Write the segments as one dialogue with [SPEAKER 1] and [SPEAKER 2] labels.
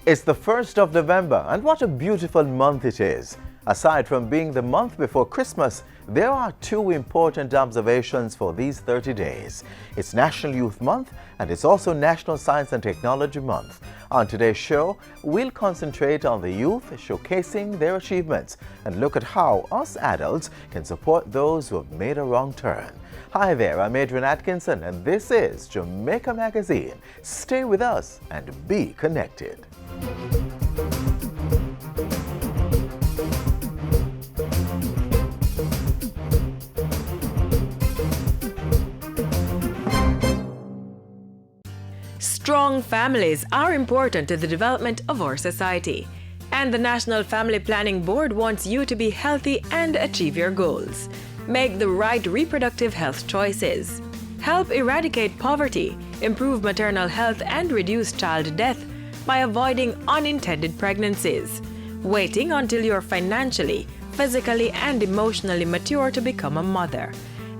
[SPEAKER 1] It's the 1st of November, and what a beautiful month it is. Aside from being the month before Christmas, there are two important observations for these 30 days. It's National Youth Month, and it's also National Science and Technology Month. On today's show, we'll concentrate on the youth, showcasing their achievements, and look at how us adults can support those who have made a wrong turn. Hi there, I'm Adrian Atkinson, and this is Jamaica Magazine. Stay with us and be connected.
[SPEAKER 2] Strong families are important to the development of our society, and the National Family Planning Board wants you to be healthy and achieve your goals. Make the right reproductive health choices. Help eradicate poverty, improve maternal health, and reduce child death by avoiding unintended pregnancies. Waiting until you're financially, physically, and emotionally mature to become a mother.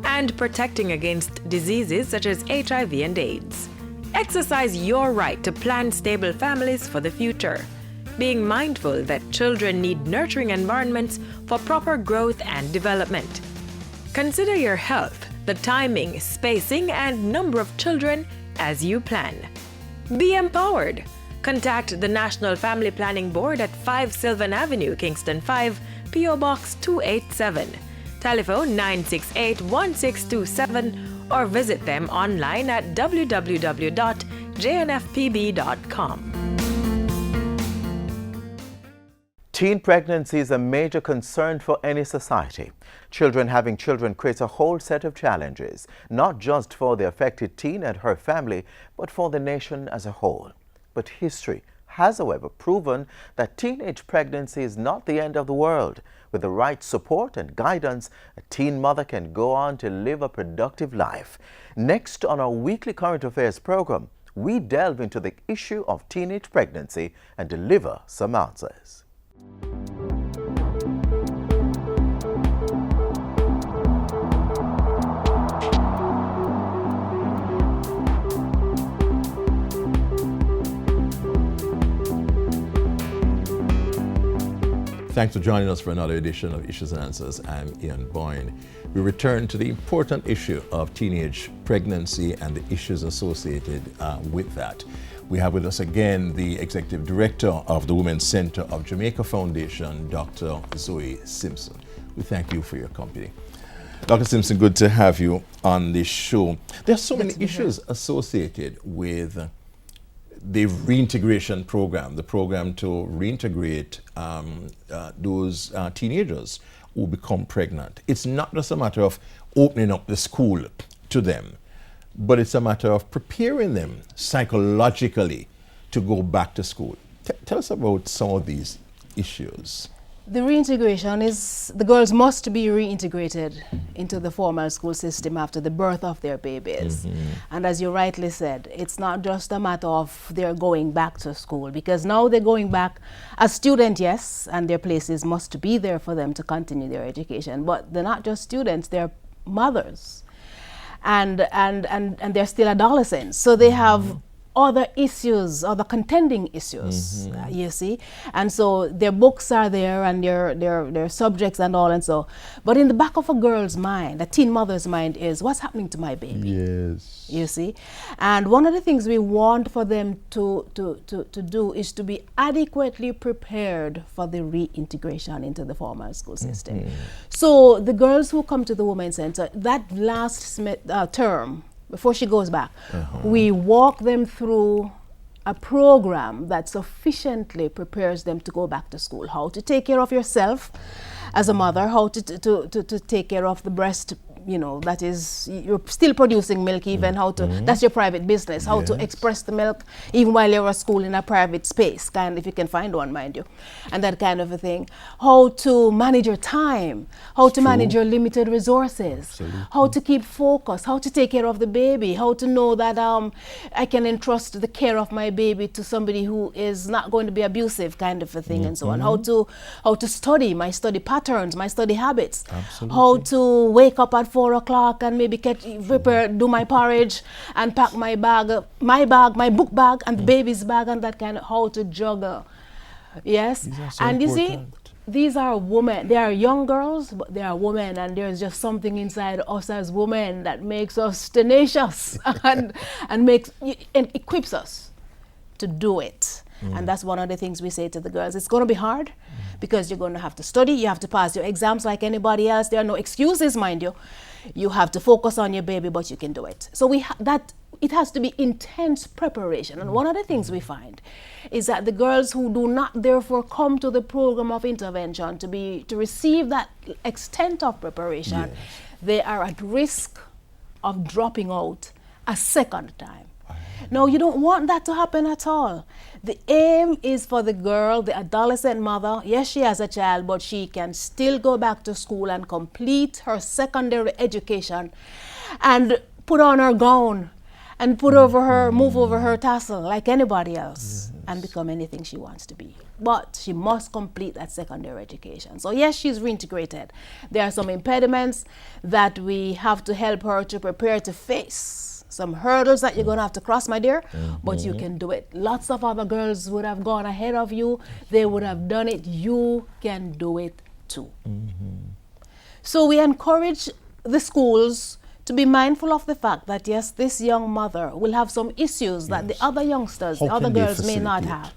[SPEAKER 2] And protecting against diseases such as HIV and AIDS. Exercise your right to plan stable families for the future, being mindful that children need nurturing environments for proper growth and development. Consider your health, the timing, spacing, and number of children as you plan. Be empowered. Contact the National Family Planning Board at 5 Sylvan Avenue, Kingston 5, P.O. Box 287. Telephone 968-1627 or visit them online at www.jnfpb.com.
[SPEAKER 1] Teen pregnancy is a major concern for any society. Having children creates a whole set of challenges, not just for the affected teen and her family, but for the nation as a whole. But history has, however, proven that teenage pregnancy is not the end of the world. With the right support and guidance, a teen mother can go on to live a productive life. Next on our weekly current affairs program, we delve into the issue of teenage pregnancy and deliver some answers.
[SPEAKER 3] Thanks for joining us for another edition of Issues and Answers. I'm Ian Boyne. We return to the important issue of teenage pregnancy and the issues associated with that. We have with us again the Executive Director of the Women's Center of Jamaica Foundation, Dr. Zoe Simpson. We thank you for your company. Dr. Simpson, good to have you on this show. There are so many issues associated with the reintegration program, the program to reintegrate those teenagers who become pregnant. It's not just a matter of opening up the school to them, but it's a matter of preparing them psychologically to go back to school. Tell us about some of these issues.
[SPEAKER 4] The reintegration is, the girls must be reintegrated into the formal school system after the birth of their babies. And as you rightly said, it's not just a matter of they're going back to school, because now they're going back as students, yes, and their places must be there for them to continue their education. But they're not just students, they're mothers. And they're still adolescents. So they have other issues, other contending issues, you see. And so their books are there and their subjects and all and so. But in the back of a girl's mind, a teen mother's mind is, what's happening to my baby?
[SPEAKER 3] Yes.
[SPEAKER 4] You see. And one of the things we want for them to do is to be adequately prepared for the reintegration into the formal school system. So the girls who come to the Women's Center, that last term, before she goes back, we walk them through a program that sufficiently prepares them to go back to school. How to take care of yourself as a mother, how to take care of the breast, you know, that is, you're still producing milk, even how to, that's your private business, how to express the milk even while you're at school in a private space, kind of, if you can find one, mind you, and that kind of a thing. How to manage your time, how to manage your limited resources, how to keep focus, how to take care of the baby, how to know that I can entrust the care of my baby to somebody who is not going to be abusive, kind of a thing, and so on. How to study, my study patterns, my study habits, how to wake up at 4 4 o'clock and maybe do my porridge and pack my book bag and the baby's bag and that kind of how to juggle. Yes, and you see, these are women. They are young girls, but they are women, and there's just something inside us as women that makes us tenacious and equips us to do it. And that's one of the things we say to the girls. It's going to be hard because you're going to have to study. You have to pass your exams like anybody else. There are no excuses, mind you. You have to focus on your baby, but you can do it. So it has to be intense preparation. And one of the things we find is that the girls who do not therefore come to the program of intervention to receive that extent of preparation, they are at risk of dropping out a second time. No, you don't want that to happen at all. The aim is for the girl, the adolescent mother, yes, she has a child, but she can still go back to school and complete her secondary education and put on her gown and move over her tassel like anybody else and become anything she wants to be. But she must complete that secondary education. So yes, she's reintegrated. There are some impediments that we have to help her to prepare to face. Some hurdles that you're going to have to cross, my dear, but you can do it. Lots of other girls would have gone ahead of you. They would have done it. You can do it too. So we encourage the schools to be mindful of the fact that, yes, this young mother will have some issues that the other youngsters, the other girls may not have.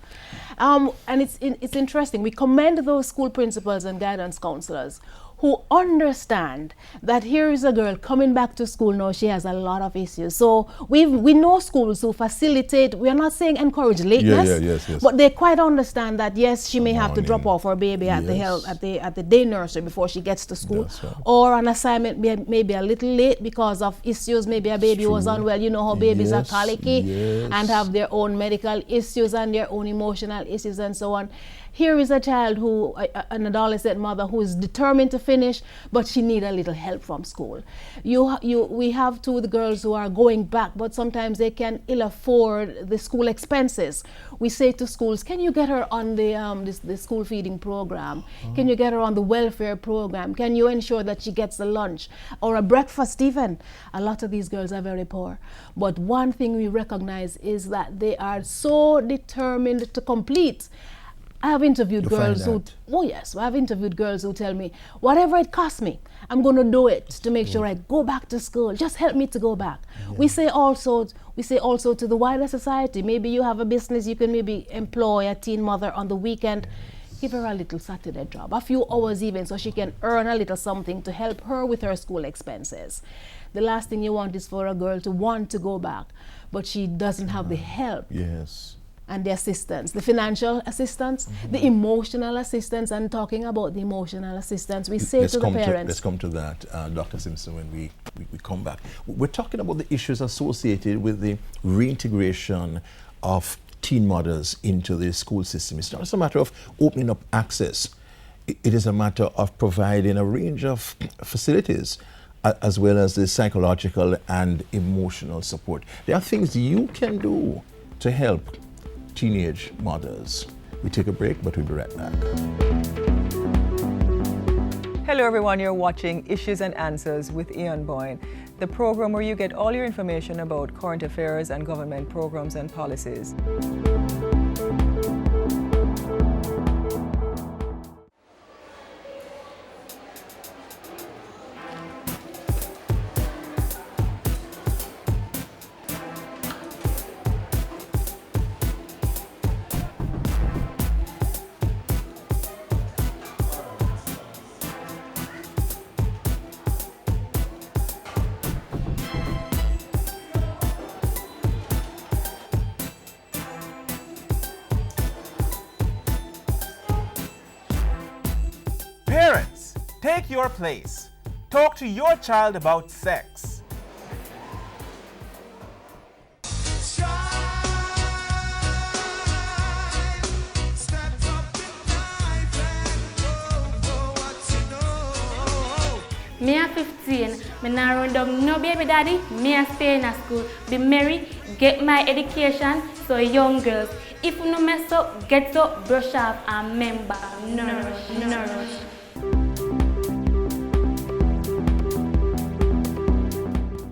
[SPEAKER 4] And it's interesting. We commend those school principals and guidance counselors who understand that here is a girl coming back to school now. She has a lot of issues. So we know schools who facilitate. We are not saying encourage lateness, but they quite understand that yes, she may have to drop off her baby at the day nursery before she gets to school, or an assignment may be a little late because of issues. Maybe a baby was unwell. You know how babies are colicky and have their own medical issues and their own emotional issues and so on. Here is a child an adolescent mother who is determined to finish, but she needs a little help from school. We have the girls who are going back, but sometimes they can ill afford the school expenses. We say to schools, can you get her on the school feeding program? Can you get her on the welfare program? Can you ensure that she gets a lunch or a breakfast even? A lot of these girls are very poor. But one thing we recognize is that they are so determined to complete. I have interviewed girls who tell me, whatever it costs me, I'm going to do it to make sure I go back to school. Just help me to go back. We say also to the wider society, maybe you have a business, you can maybe employ a teen mother on the weekend, give her a little Saturday job, a few hours even, so she can earn a little something to help her with her school expenses. The last thing you want is for a girl to want to go back, but she doesn't have the help. And the assistance, the financial assistance, the emotional assistance. And talking about the emotional assistance, we say to the parents.
[SPEAKER 3] Let's come to that, Dr. Simpson, when we come back. We're talking about the issues associated with the reintegration of teen mothers into the school system. It's not just a matter of opening up access. It is a matter of providing a range of facilities as well as the psychological and emotional support. There are things you can do to help teenage mothers. We take a break, but we'll be right back.
[SPEAKER 5] Hello everyone, you're watching Issues and Answers with Ian Boyne, the program where you get all your information about current affairs and government programs and policies.
[SPEAKER 6] Parents, take your place. Talk to your child about sex.
[SPEAKER 7] Me at 15, me not run down no baby daddy, me a stay in a school, be married, get my education, so young girls, if you no mess up, get up, brush off, and remember, nourish.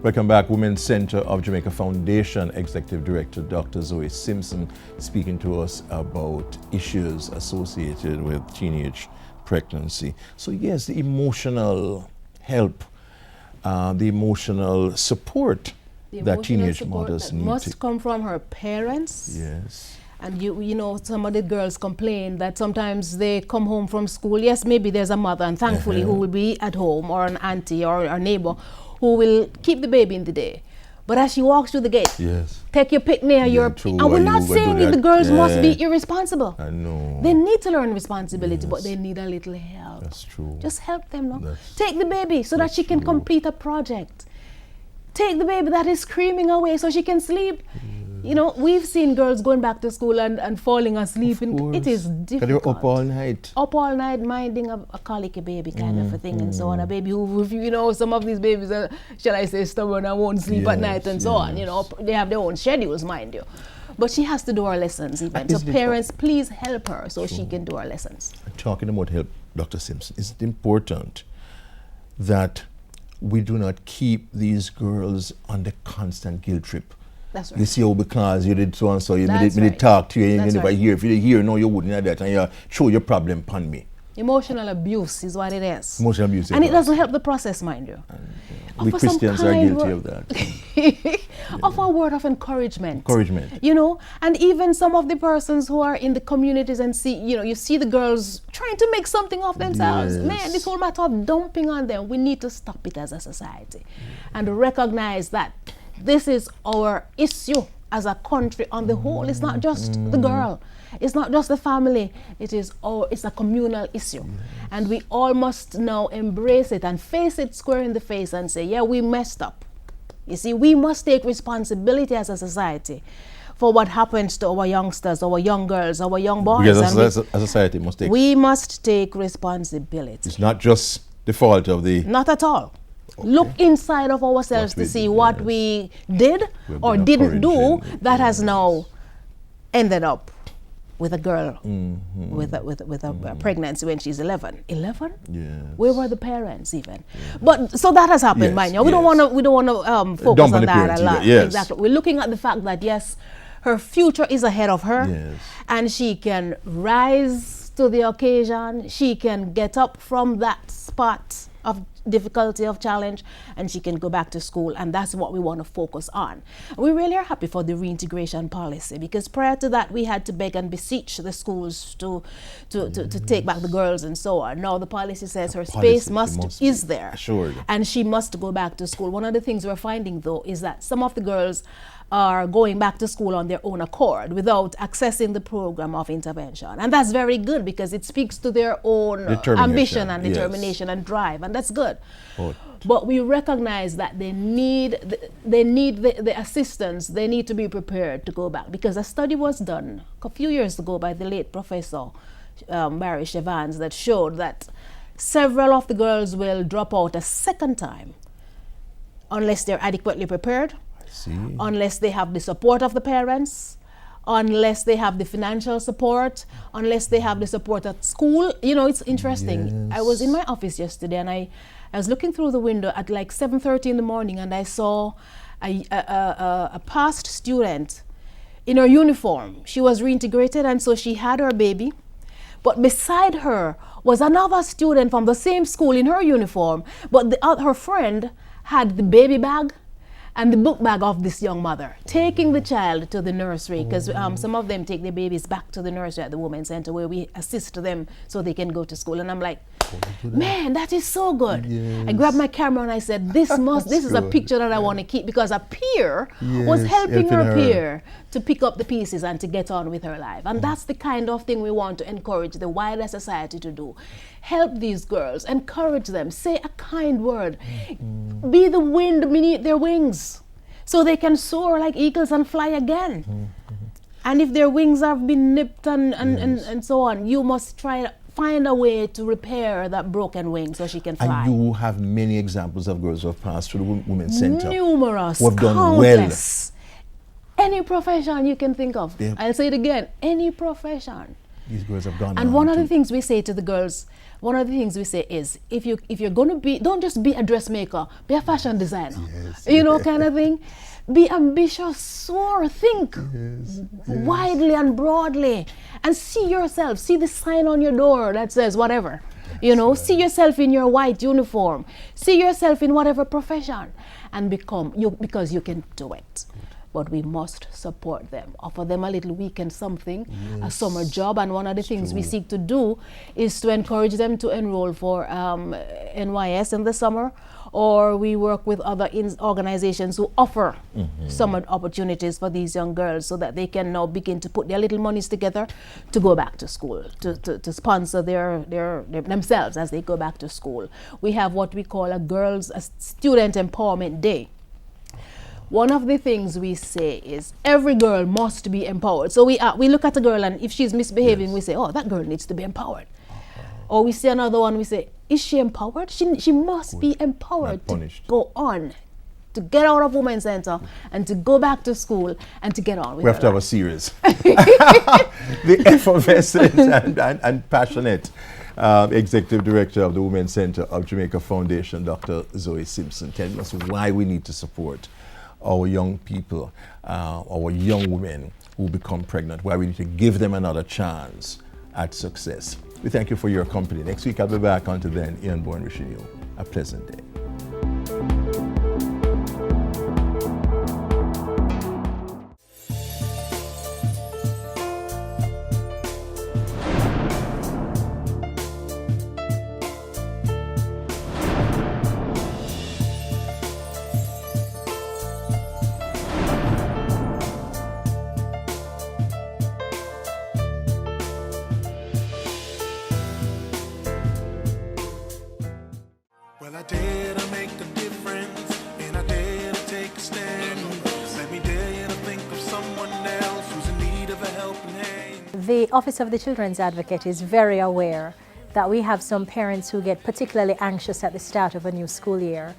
[SPEAKER 3] Welcome back. Women's Center of Jamaica Foundation Executive Director Dr. Zoe Simpson speaking to us about issues associated with teenage pregnancy. So yes, the emotional help, the emotional support that teenage mothers need
[SPEAKER 4] must come from her parents.
[SPEAKER 3] Yes.
[SPEAKER 4] And you know, some of the girls complain that sometimes they come home from school. Yes, maybe there's a mother, and thankfully who will be at home, or an auntie or a neighbor who will keep the baby in the day. But as she walks through the gate,
[SPEAKER 3] yes,
[SPEAKER 4] take your pick near your...
[SPEAKER 3] true.
[SPEAKER 4] And we're not saying that the girls must be irresponsible.
[SPEAKER 3] I know.
[SPEAKER 4] They need to learn responsibility, but they need a little help.
[SPEAKER 3] That's true.
[SPEAKER 4] Just help them, no? Take the baby so that she can complete a project. Take the baby that is screaming away so she can sleep. You know, we've seen girls going back to school and falling asleep. And it is difficult.
[SPEAKER 3] They're up all night.
[SPEAKER 4] Up all night minding a colicky baby kind of a thing and so on. A baby who, you know, some of these babies are, shall I say, stubborn and won't sleep at night and so on. You know, they have their own schedules, mind you. But she has to do her lessons even. So parents, please help her so she can do her lessons.
[SPEAKER 3] Talking about help, Dr. Simpson, is it important that we do not keep these girls on the constant guilt trip?
[SPEAKER 4] That's right.
[SPEAKER 3] You see, oh, because you did so and so, you did talk to you, and you never hear. If you did hear, no, you wouldn't have that, and you show your problem upon me.
[SPEAKER 4] Emotional abuse is what it is.
[SPEAKER 3] Emotional abuse.
[SPEAKER 4] And it doesn't help the process, mind you.
[SPEAKER 3] We Christians are guilty of that.
[SPEAKER 4] Offer a word of encouragement.
[SPEAKER 3] Encouragement.
[SPEAKER 4] You know, and even some of the persons who are in the communities and see, you know, you see the girls trying to make something of themselves.
[SPEAKER 3] Yes.
[SPEAKER 4] Man, this whole matter of dumping on them, we need to stop it as a society and recognize that this is our issue as a country on the whole. It's not just the girl. It's not just the family. It's a communal issue. And we all must now embrace it and face it square in the face and say, yeah, we messed up. You see, we must take responsibility as a society for what happens to our youngsters, our young girls, our young boys.
[SPEAKER 3] Because as a society
[SPEAKER 4] we must take responsibility.
[SPEAKER 3] It's not just the fault of the...
[SPEAKER 4] Not at all. Okay. Look inside of ourselves to see what we did or didn't do that has now ended up with a girl with a pregnancy when she's 11. 11?
[SPEAKER 3] Yes.
[SPEAKER 4] Where were the parents even? But so that has happened, mind you. We don't want to focus on that a lot.
[SPEAKER 3] Yes.
[SPEAKER 4] Exactly. We're looking at the fact that yes, her future is ahead of her, and she can rise to the occasion. She can get up from that spot of difficulty, of challenge, and she can go back to school, and that's what we want to focus on. We really are happy for the reintegration policy, because prior to that we had to beg and beseech the schools to take back the girls and so on. Now the policy says her space is there, and she must go back to school. One of the things we're finding though is that some of the girls are going back to school on their own accord without accessing the program of intervention. And that's very good because it speaks to their own ambition and determination and drive, and that's good. But we recognize that they need the assistance. They need to be prepared to go back, because a study was done a few years ago by the late Professor Barry Chevans that showed that several of the girls will drop out a second time unless they're adequately prepared, unless they have the support of the parents, unless they have the financial support, unless they have the support at school. You know, it's interesting. Yes. I was in my office yesterday and I was looking through the window at like 7:30 in the morning, and I saw a past student in her uniform. She was reintegrated, and so she had her baby. But beside her was another student from the same school in her uniform, but her friend had the baby bag and the book bag of this young mother, taking the child to the nursery, because some of them take their babies back to the nursery at the Women's Center, where we assist them so they can go to school. And I'm like, man, that is so good. Yes. I grabbed my camera and I said, this is a picture that I want to keep, because a peer was helping her peer to pick up the pieces and to get on with her life. And that's the kind of thing we want to encourage the wider society to do. Help these girls, encourage them, say a kind word, be the wind beneath their wings so they can soar like eagles and fly again. And if their wings have been nipped and so on, you must try to find a way to repair that broken wing so she can fly.
[SPEAKER 3] And you have many examples of girls who have passed through the Women's Center.
[SPEAKER 4] Numerous,
[SPEAKER 3] who have done
[SPEAKER 4] countless. Any profession you can think of. I'll say it again, any profession.
[SPEAKER 3] These girls have gone
[SPEAKER 4] And
[SPEAKER 3] on
[SPEAKER 4] one of
[SPEAKER 3] to-
[SPEAKER 4] the things we say to the girls, one of the things we say is, if you're going to be, don't just be a dressmaker, be a fashion designer.
[SPEAKER 3] Yes.
[SPEAKER 4] You know, kind of thing. Be ambitious, soar, think widely and broadly, and see yourself. See the sign on your door that says whatever. You know, see yourself in your white uniform. See yourself in whatever profession, and become you, because you can do it. But we must support them, offer them a little weekend something, a summer job. And one of the things we seek to do is to encourage them to enroll for NYS in the summer, or we work with other organizations who offer summer opportunities for these young girls, so that they can now begin to put their little monies together to go back to school, to sponsor themselves as they go back to school. We have what we call a student empowerment day. One of the things we say is every girl must be empowered. So we look at a girl, and if she's misbehaving, we say, oh, that girl needs to be empowered. Or we see another one, we say, is she empowered? She must be empowered to go on, to get out of Women's Center and to go back to school and to get on with
[SPEAKER 3] We have to have a
[SPEAKER 4] life.
[SPEAKER 3] series. The effervescent and passionate Executive Director of the Women's Center of Jamaica Foundation, Dr. Zoe Simpson, telling us why we need to support our young people, our young women who become pregnant, why we need to give them another chance at success. We thank you for your company. Next week I'll be back. Until then, Ian Bourne wishing you a pleasant day.
[SPEAKER 8] Well, I dare to make a difference, and I dare to take a stand. Let me dare to think of someone else who's in need of a helping hand.
[SPEAKER 9] The Office of the Children's Advocate is very aware that we have some parents who get particularly anxious at the start of a new school year.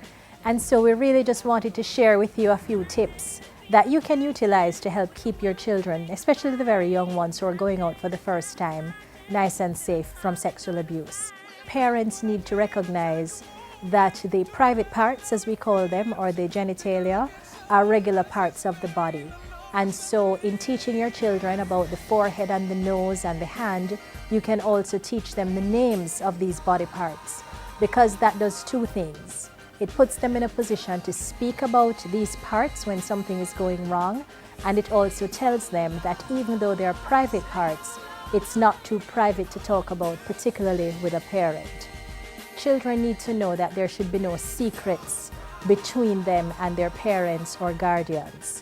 [SPEAKER 9] And so we really just wanted to share with you a few tips that you can utilize to help keep your children, especially the very young ones who are going out for the first time, nice and safe from sexual abuse. Parents need to recognize that the private parts, as we call them, or the genitalia, are regular parts of the body. And so in teaching your children about the forehead and the nose and the hand, you can also teach them the names of these body parts, because that does two things. It puts them in a position to speak about these parts when something is going wrong, and it also tells them that even though they are private parts, it's not too private to talk about, particularly with a parent. Children need to know that there should be no secrets between them and their parents or guardians.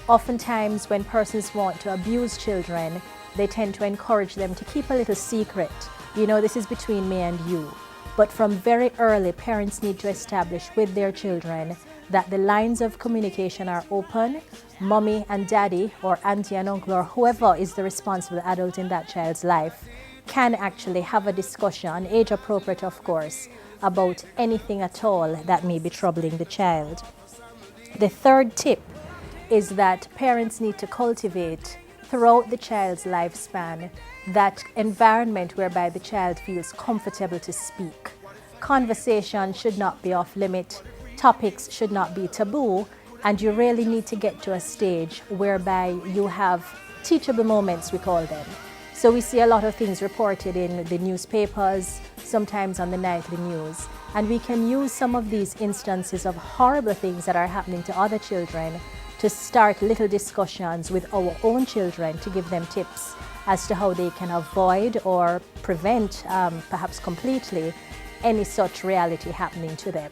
[SPEAKER 9] Oftentimes, when persons want to abuse children, they tend to encourage them to keep a little secret. You know, this is between me and you. But from very early, parents need to establish with their children that the lines of communication are open. Mommy and daddy, or auntie and uncle, or whoever is the responsible adult in that child's life, can actually have a discussion, age appropriate of course, about anything at all that may be troubling the child. The third tip is that parents need to cultivate throughout the child's lifespan that environment whereby the child feels comfortable to speak. Conversation should not be off limit, topics should not be taboo, and you really need to get to a stage whereby you have teachable moments, we call them. So we see a lot of things reported in the newspapers, sometimes on the nightly news, and we can use some of these instances of horrible things that are happening to other children to start little discussions with our own children to give them tips as to how they can avoid or prevent, perhaps completely, any such reality happening to them.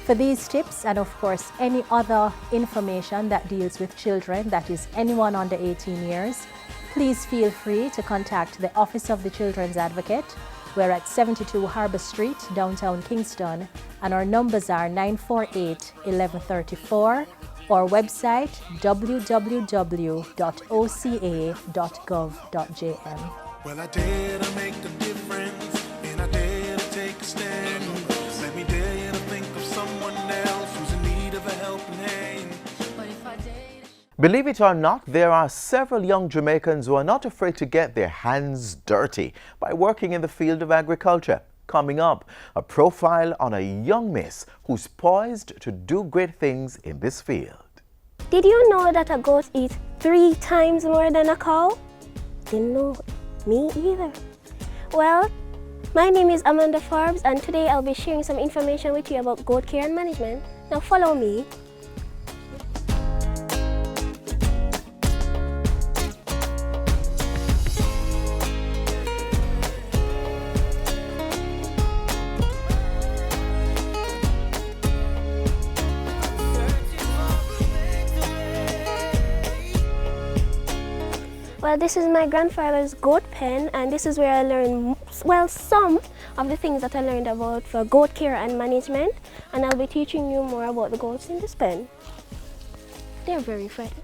[SPEAKER 9] For these tips, and of course any other information that deals with children, that is anyone under 18 years, please feel free to contact the Office of the Children's Advocate. We're at 72 Harbour Street, downtown Kingston, and our numbers are 948-1134, or website www.oca.gov.jm.
[SPEAKER 8] Well, I dare to make a difference, and I dare to take a stand. Let me dare to think of someone else who's in need of a helping hand.
[SPEAKER 1] Believe it or not, there are several young Jamaicans who are not afraid to get their hands dirty by working in the field of agriculture. Coming up, a profile on a young miss who's poised to do great things in this field.
[SPEAKER 10] Did you know that a goat eats 3 times more than a cow? Didn't know. Me either. Well, my name is Amanda Forbes, and today I'll be sharing some information with you about goat care and management. Now follow me. Well, this is my grandfather's goat pen, and this is where I learned, well, some of the things that I learned about for goat care and management, and I'll be teaching you more about the goats in this pen. They're very friendly.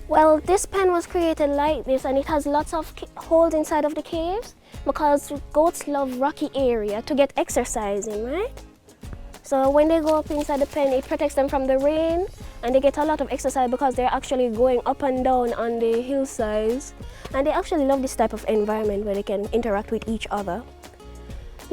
[SPEAKER 10] Well, this pen was created like this, and it has lots of holes inside of the caves because goats love rocky area to get exercise in, right? So when they go up inside the pen, it protects them from the rain, and they get a lot of exercise because they're actually going up and down on the hillsides. And they actually love this type of environment where they can interact with each other.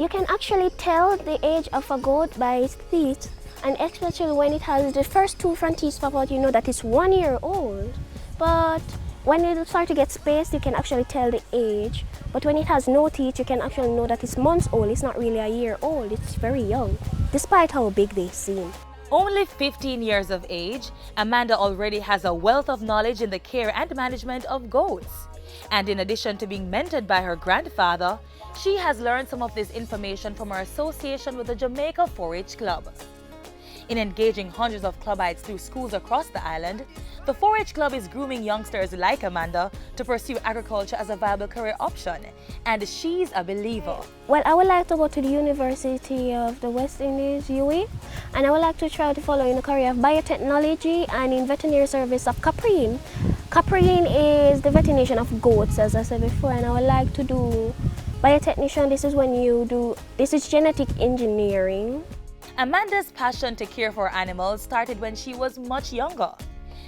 [SPEAKER 10] You can actually tell the age of a goat by its teeth, and especially when it has the first 2 front teeth pop out, you know that it's 1 year old. But when it start to get spaced, you can actually tell the age. But when it has no teeth, you can actually know that it's months old. It's not really a year old, it's very young, despite how big they seem.
[SPEAKER 11] Only 15 years of age, Amanda already has a wealth of knowledge in the care and management of goats. And in addition to being mentored by her grandfather, she has learned some of this information from her association with the Jamaica 4-H Club. In engaging hundreds of clubites through schools across the island, the 4-H Club is grooming youngsters like Amanda to pursue agriculture as a viable career option, and she's a believer.
[SPEAKER 10] Well, I would like to go to the University of the West Indies, UWI, and I would like to try to follow in the career of biotechnology and in veterinary service of caprine. Caprine is the veterination of goats, as I said before, and I would like to do biotechnician. This is genetic engineering.
[SPEAKER 11] Amanda's passion to care for animals started when she was much younger.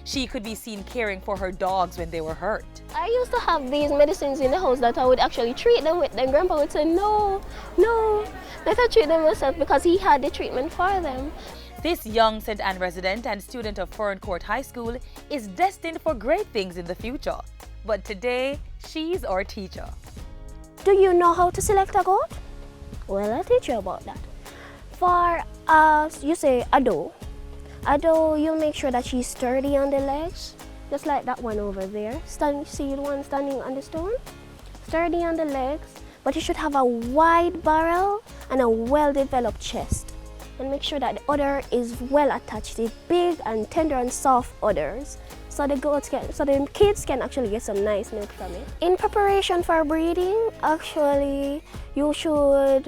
[SPEAKER 11] She could be seen caring for her dogs when they were hurt.
[SPEAKER 10] I used to have these medicines in the house that I would actually treat them with. Then Grandpa would say, no, let her treat them myself, because he had the treatment for them.
[SPEAKER 11] This young St. Anne resident and student of Foreign Court High School is destined for great things in the future. But today, she's our teacher.
[SPEAKER 10] Do you know how to select a goat? Well, I'll teach you about that. For, you say a doe. A doe, you make sure that she's sturdy on the legs, just like that one over there. See the one standing on the stone? Sturdy on the legs, but you should have a wide barrel and a well-developed chest. And make sure that the udder is well attached. It's big and tender and soft udders, so the kids can actually get some nice milk from it. In preparation for breeding, actually, you should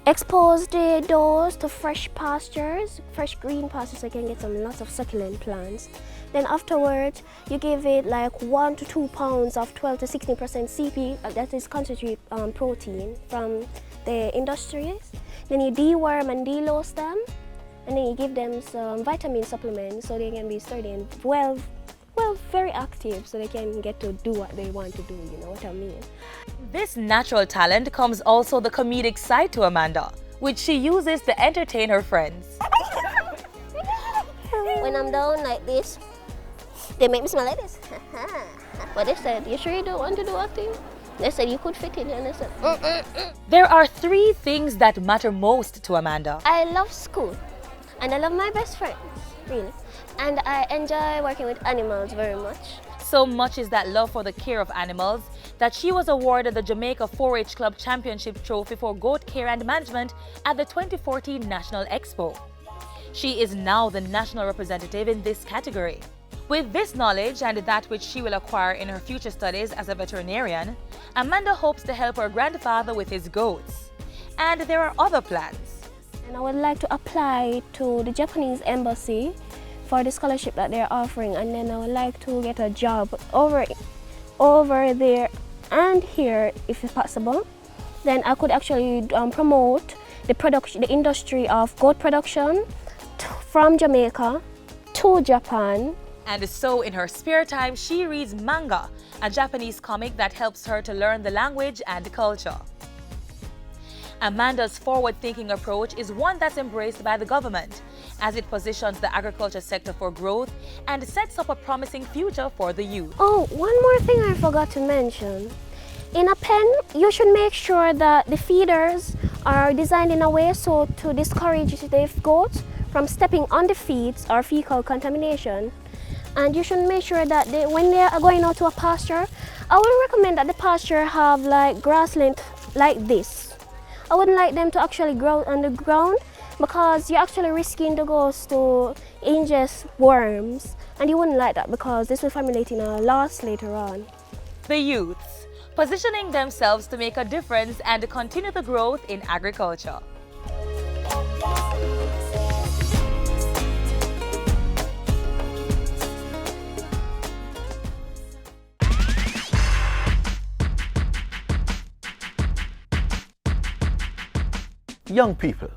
[SPEAKER 10] expose the does to fresh pastures, fresh green pastures, so you can get lots of succulent plants. Then afterwards, you give it like 1 to 2 pounds of 12 to 16% CP, that is concentrated protein from the industries. Then you deworm and delouse them, and then you give them some vitamin supplements so they can be sturdy and well, very active, so they can get to do what they want to do, you know what I mean?
[SPEAKER 11] This natural talent comes also the comedic side to Amanda, which she uses to entertain her friends.
[SPEAKER 10] When I'm down like this, they make me smell like this. But they said, you sure you don't want to do acting? They said you could fit in, and I said,
[SPEAKER 11] There are 3 things that matter most to Amanda.
[SPEAKER 10] I love school, and I love my best friends, really. And I enjoy working with animals very much.
[SPEAKER 11] So much is that love for the care of animals that she was awarded the Jamaica 4-H Club Championship Trophy for Goat Care and Management at the 2014 National Expo. She is now the national representative in this category. With this knowledge and that which she will acquire in her future studies as a veterinarian, Amanda hopes to help her grandfather with his goats. And there are other plans.
[SPEAKER 10] And I would like to apply to the Japanese embassy for the scholarship that they're offering, and then I would like to get a job over there and here if possible. Then I could actually promote the industry of goat production from Jamaica to Japan
[SPEAKER 11] And so in her spare time, she reads manga, a Japanese comic that helps her to learn the language and culture. Amanda's forward-thinking approach is one that's embraced by the government, as it positions the agriculture sector for growth and sets up a promising future for the youth.
[SPEAKER 10] Oh, one more thing I forgot to mention. In a pen, you should make sure that the feeders are designed in a way so to discourage the goats from stepping on the feeds or fecal contamination. And you should make sure that when they are going out to a pasture, I would recommend that the pasture have like grassland like this. I wouldn't like them to actually grow on the ground because you're actually risking the goats to ingest worms, and you wouldn't like that because this will formulate in a loss later on.
[SPEAKER 11] The youths, positioning themselves to make a difference and continue the growth in agriculture.
[SPEAKER 1] Young people,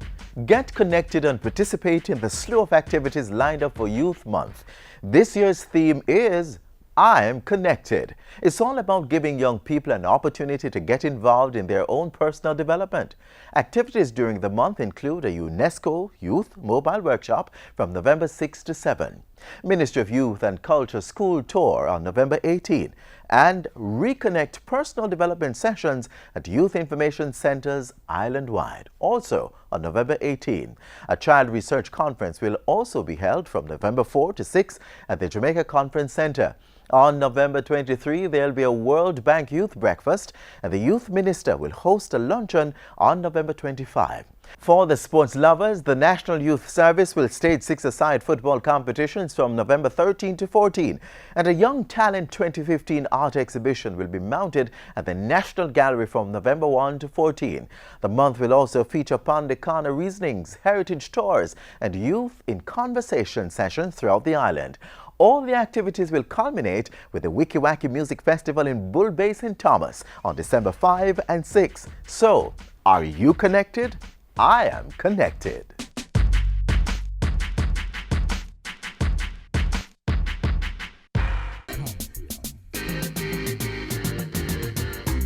[SPEAKER 1] get connected and participate in the slew of activities lined up for Youth Month. This year's theme is I Am Connected. It's all about giving young people an opportunity to get involved in their own personal development. Activities during the month include a UNESCO Youth Mobile Workshop from November 6 to 7, Ministry of Youth and Culture School Tour on November 18, and Reconnect personal development sessions at Youth Information Centers island-wide, also on November 18. A Child Research Conference will also be held from November 4 to 6 at the Jamaica Conference Center. On November 23, there will be a World Bank Youth Breakfast, and the Youth Minister will host a luncheon on November 25. For the sports lovers, the National Youth Service will stage 6-a-side football competitions from November 13 to 14, and a Young Talent 2015 art exhibition will be mounted at the National Gallery from November 1 to 14. The month will also feature Pandikana reasonings, heritage tours, and youth in conversation sessions throughout the island. All the activities will culminate with the Wickie Music Festival in Bull Bay, St. Thomas on December 5 and 6. So, are you connected? I am connected.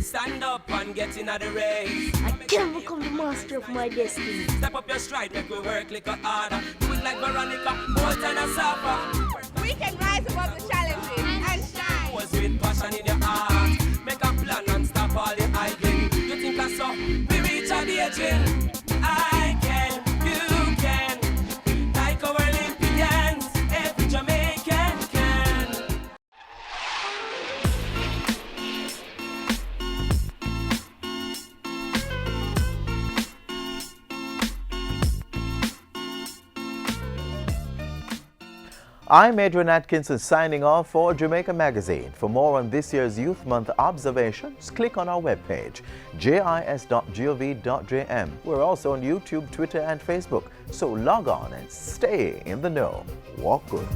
[SPEAKER 12] Stand up and get in the race.
[SPEAKER 13] I can become the master of my destiny.
[SPEAKER 12] Step up your stride, make we work like a harder. Do it like Veronica, more than a supper.
[SPEAKER 14] We can rise above the challenges and shine.
[SPEAKER 12] Was with passion in your heart. Make a plan and stop all the idling. You think I saw? We reach a the aging. I can, you can. Like our Olympians, every Jamaican can.
[SPEAKER 1] I'm Adrian Atkinson signing off for Jamaica Magazine. For more on this year's Youth Month observations, click on our webpage, jis.gov.jm. We're also on YouTube, Twitter, and Facebook. So log on and stay in the know. Walk good.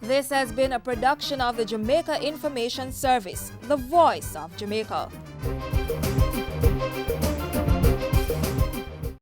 [SPEAKER 15] This has been a production of the Jamaica Information Service, the voice of Jamaica.